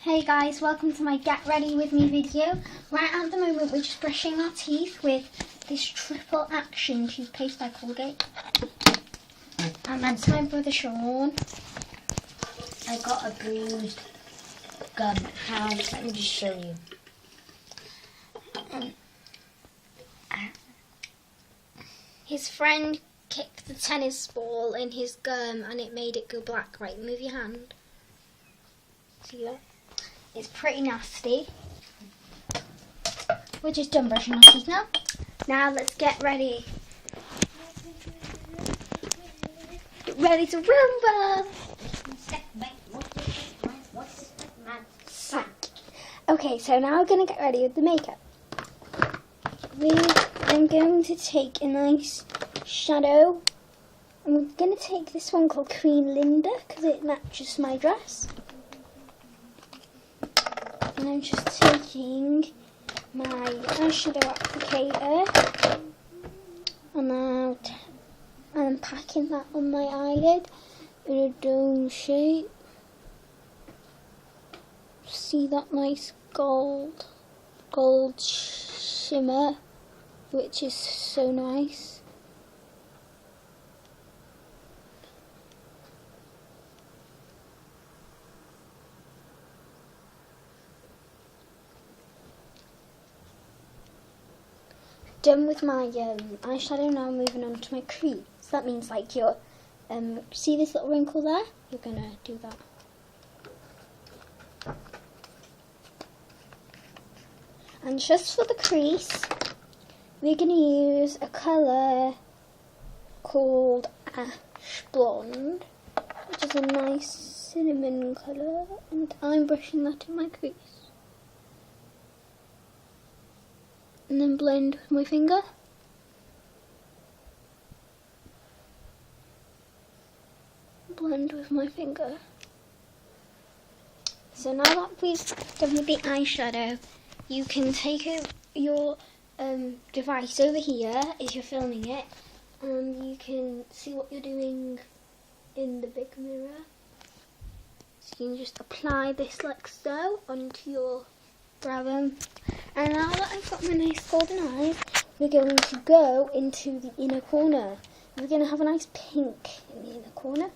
Hey guys, welcome to my Get Ready With Me video. Right at the moment we're just brushing our teeth with this triple action toothpaste by Colgate. And that's my brother Sean. I got a bruised gum hand. Let me just show you. His friend kicked the tennis ball in his gum and it made it go black. Right, move your hand. See that? It's pretty nasty. We're just done brushing our teeth now. Now let's get ready. Get ready to rumble! Okay, so now we're going to get ready with the makeup. I'm going to take a nice shadow. I'm going to take this one called Queen Linda because it matches my dress. And I'm just taking my eyeshadow applicator and I'm packing that on my eyelid in a dome shape. See that nice gold shimmer, which is so nice. Done with my eyeshadow, now I'm moving on to my crease. That means like your, see this little wrinkle there? You're going to do that. And just for the crease, we're going to use a colour called Ash Blonde, which is a nice cinnamon colour, and I'm brushing that in my crease. And then blend with my finger. Blend with my finger. So now that we've done with the eyeshadow, you can take your device over here if you're filming it, and you can see what you're doing in the big mirror. So you can just apply this like so onto your brow bone. And now that I've got my nice golden eyes, we're going to go into the inner corner. We're going to have a nice pink in the inner corner.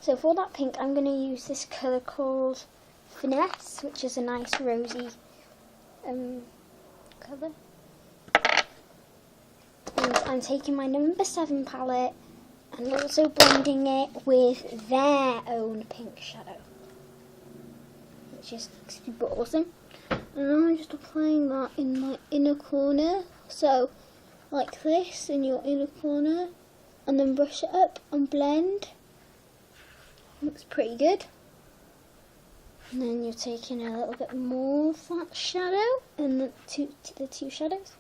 So for that pink, I'm going to use this colour called Finesse, which is a nice rosy colour. And I'm taking my number 7 palette and also blending it with their own pink shadow, which is super awesome. And now I'm just applying that in my inner corner, so like this in your inner corner, and then brush it up and blend. Looks pretty good. And then you're taking a little bit more of that shadow and the two shadows,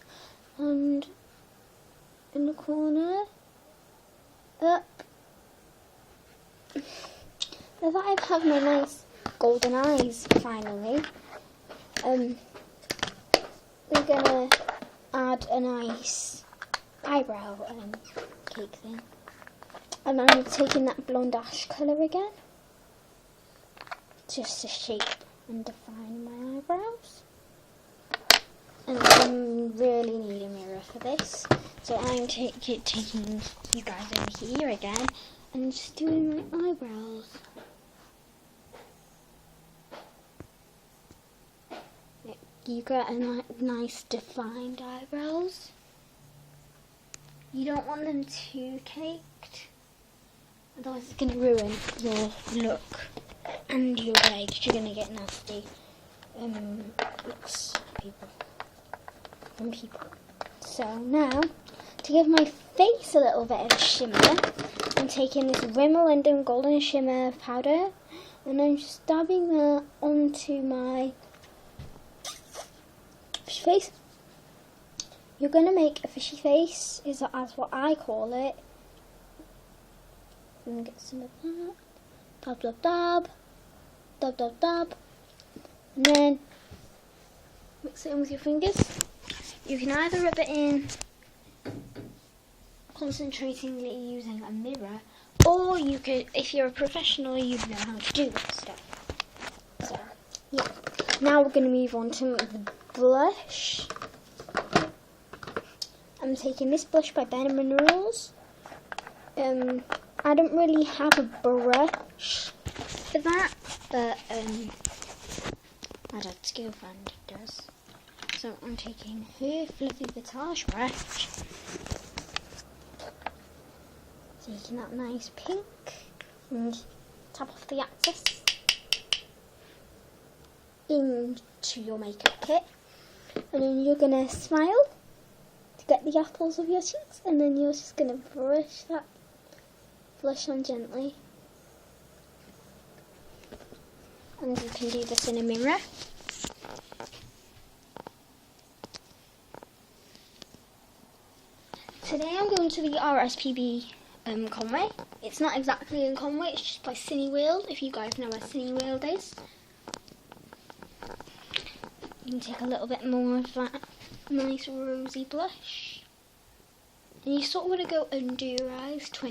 and in the corner, up. Now that I have my nice golden eyes finally, we're gonna add a nice eyebrow cake thing. And I'm taking that blonde ash colour again, just to shape and define my eyebrows. And I really need a mirror for this, so I'm taking you guys over here again and just doing my eyebrows. You get a nice defined eyebrows. You don't want them too caked, otherwise it's going to ruin your look and your way, because you're going to get nasty looks from people. So now, to give my face a little bit of a shimmer, I'm taking this Rimmel London Golden Shimmer powder and I'm just dabbing that onto my fishy face. You're going to make a fishy face, is as what I call it. And get some of that. Dab, dab, dab. Dab, dab, dab. And then mix it in with your fingers. You can either rub it in concentratingly using a mirror, or you could, if you're a professional, you know how to do this stuff. So Yeah. Now we're going to move on to the blush. I'm taking this blush by Ben Minerals. I don't really have a brush for that, but my dad's girlfriend does. So I'm taking her fluffy Vitage brush, taking that nice pink and tap off the excess into your makeup kit, and then you're gonna smile to get the apples of your cheeks, and then you're just gonna brush that blush on gently. And you can do this in a mirror. Today I'm going to the RSPB Conway. It's not exactly in Conway, it's just by Cineworld, if you guys know where Cineworld is. You can take a little bit more of that nice rosy blush. And you sort of want to go under your eyes to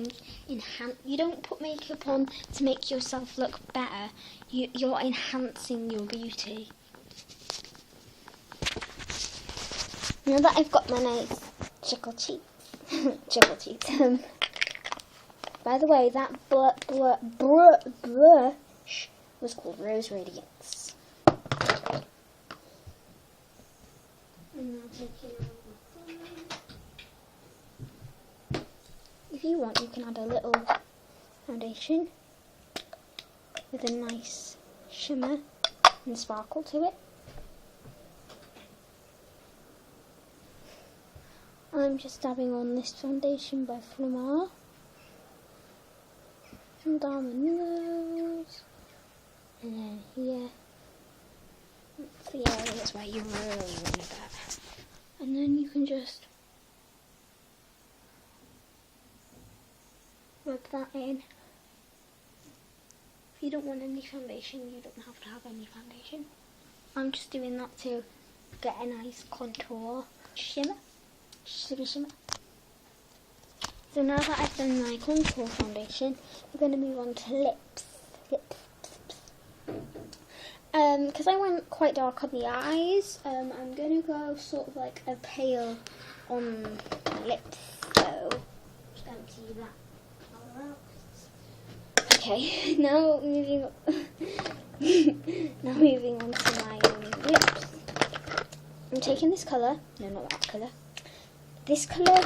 enhance. You don't put makeup on to make yourself look better. You're enhancing your beauty. Now that I've got my nice chickle cheeks, by the way, that brush was called Rose Radiance. If you want, you can add a little foundation with a nice shimmer and sparkle to it. I'm just dabbing on this foundation by Flomar from down the nose, and then here. That's the areas where you really want to get. And then you can just rub that in. If you don't want any foundation, you don't have to have any foundation. I'm just doing that to get a nice contour shimmer. Shimmer. So now that I've done my contour foundation, we're going to move on to lips. Because I went quite dark on the eyes, I'm going to go sort of like a pale on my lips, so just empty that out. Okay, now moving on to my lips. I'm taking this colour, no, not that colour, this colour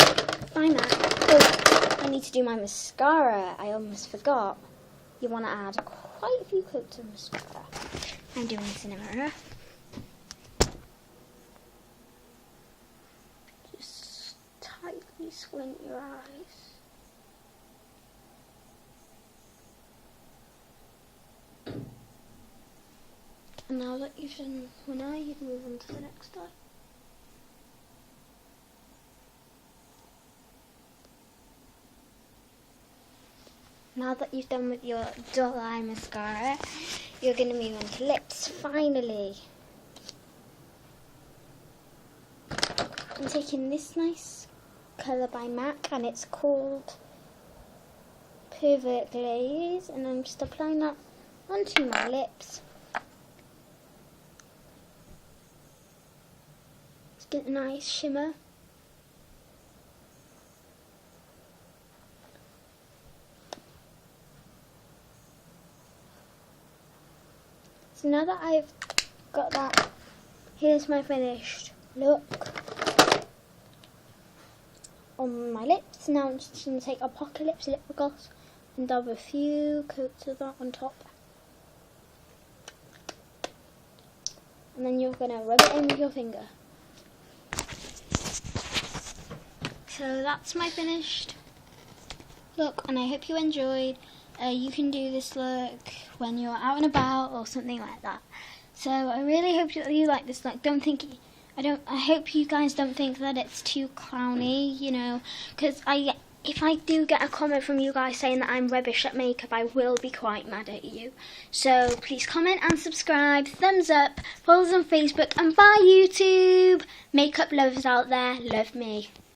by MAC. Oh, I need to do my mascara, I almost forgot. You want to add quite a few coats of mascara. I'm doing this in a mirror. Just tightly squint your eyes. And now that you've done one eye, you can move on to the next eye. Now that you've done with your dull eye mascara, you're going to move on to lips, finally. I'm taking this nice colour by MAC, and it's called Pervert Glaze, and I'm just applying that onto my lips. Let's get a nice shimmer. So now that I've got that, here's my finished look on my lips. Now I'm just going to take Apocalypse lip gloss and dab a few coats of that on top. And then you're going to rub it in with your finger. So that's my finished look, and I hope you enjoyed. You can do this look when you're out and about or something like that. So I really hope you like this look. I hope you guys don't think that it's too clowny, you know, because if I do get a comment from you guys saying that I'm rubbish at makeup, I will be quite mad at you. So please comment and subscribe, thumbs up, follow us on Facebook, and bye YouTube. Makeup lovers out there, love me.